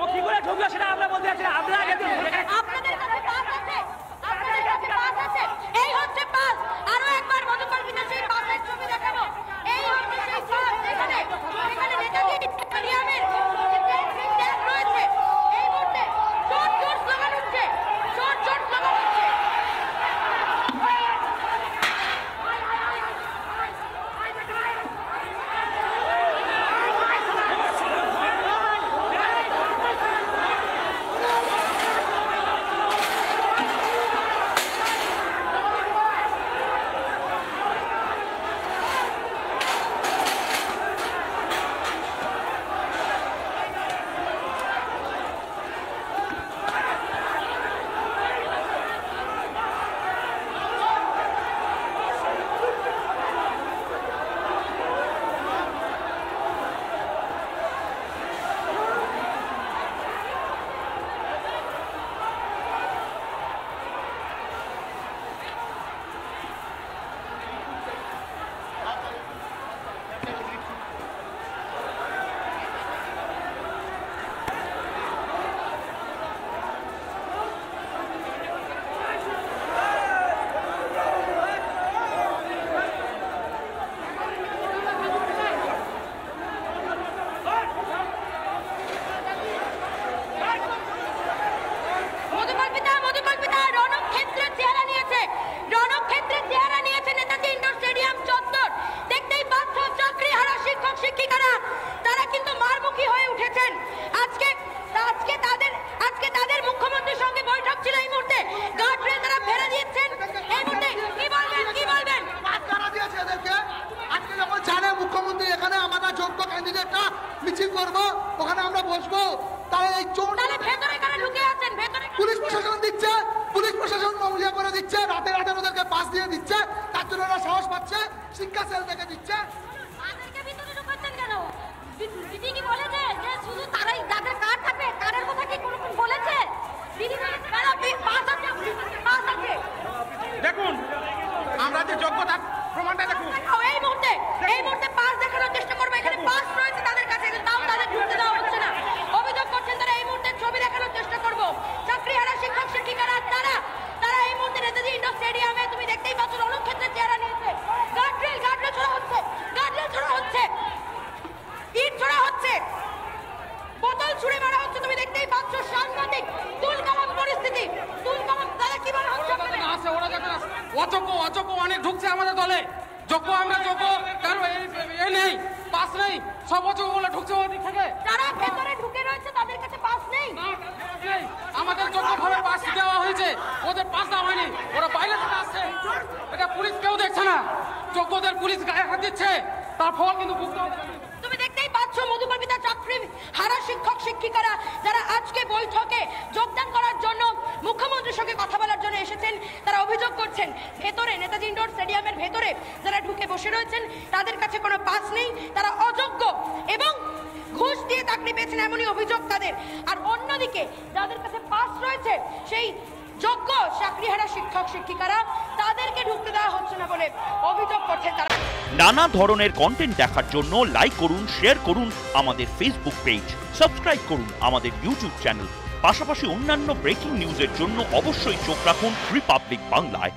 ও কি করে ঢুকলো সেটা আমরা বলতে চাচ্ছি না। আপনারা আগে আপনাদের কাছে পাস আছে, আপনাদের কাছে পাস আছে, এই হচ্ছে পাস। আরো একবার মধুকল্পিতা সেই পাসের ছবি দেখানো। এই হচ্ছে সেই পাস, এখানে নেতাজি স্টেডিয়ামের ট্যাগ রয়েছে। এই মুহূর্তে জোর জোর স্লোগান উঠছে, জোর জোর স্লোগান উঠছে। মুখ্যমন্ত্রী এখানে আমাদের যোগ্য ক্যান্ডিডেটটা মিছিল করবো, ওখানে আমরা বসবো, তাহলে এই পুলিশ প্রশাসন দিচ্ছে, পুলিশ প্রশাসন মহিলা করে দিচ্ছে, রাতে রাতে ওদেরকে পাস দিয়ে দিচ্ছে, তার জন্য ওরা সাহস পাচ্ছে, শিক্ষা সেল থেকে দিচ্ছে। দেখুন আমরা যে যোগ্যতা প্রমাণটা দেখুন। এই মুহূর্তে পাস দেখানোর চেষ্টা করবো, এখানে পাস রয়েছে তাদের কাছে, তাও তাদের ঢুকতে দেওয়া হচ্ছে না। অভিযোগ করছেন তারা এই মুহূর্তে ছবি দেখানোর চেষ্টা করবো। চাকরিহারা শিক্ষক শিক্ষিকারা তারা এই মুহূর্তে নেতাজি ইন্ডোর স্টেডিয়ামে তুমি দেখতেই পাচ্ছ রণক্ষেত্রের চেহারা নিয়েছে। গার্ডরেল ছোড়া হচ্ছে, ইট ছোড়া হচ্ছে, বোতল ছুড়ে মারা হচ্ছে, তুমি দেখতেই পাচ্ছ। সাংঘাতিক তুলকালাম পরিস্থিতি, তুলকালাম। তারা কি বলা হচ্ছে? ওরা যখন অযোগ্য অনেক ঢুকছে আমাদের দলে। যোগ্য আমরা যোগ্য, কারণ এই নেই, পাস নেই, সব অযোগ্য বলে ঢুকছে ওদিক থেকে। যারা ভেতরে ঢুকে রয়েছে তাদের কাছে পাস নেই। আমাদের যোগ্যভাবে পাস দেওয়া হয়েছে, ওদের পাস দেওয়া হয়নি, ওরা বাইরে থেকে আসছে। এটা পুলিশ কেউ দেখছে না, যোগ্যদের পুলিশ গায়ে হাত দিচ্ছে, তার ফল কিন্তু ভুগতে হবে। তুমি দেখতেই পাচ্ছ মধুকল্পিতা চাকরি হারা শিক্ষক শিক্ষিকারা যারা আজকে বৈঠকে যোগদান করার জন্য মুখ্যমন্ত্রীর সঙ্গে কথা বলার জন্য এসেছেন, তারা অভিযোগ করছেন ভেতরে নেতাজি ইন্ডোর স্টেডিয়ামের ভেতরে যারা ঢুকে বসে রয়েছেন তাদের কাছে কোনো পাস নেই, তারা অযোগ্য এবং ঘুষ দিয়ে চাকরি পেয়েছেন এমনই অভিযোগ তাদের। আর অন্যদিকে যাদের কাছে পাস রয়েছে সেই যোগ্য চাকরিহারা শিক্ষক শিক্ষিকারা তাদেরকে ঢুকতে দেওয়া হচ্ছে না বলে অভিযোগ করছেন তারা। নানা ধরনের কন্টেন্ট দেখার জন্য লাইক করুন, শেয়ার করুন আমাদের ফেসবুক পেজ, সাবস্ক্রাইব করুন আমাদের ইউটিউব চ্যানেল। পাশাপাশি অন্যান্য ব্রেকিং নিউজের জন্য অবশ্যই চোখ রাখুন রিপাবলিক বাংলায়।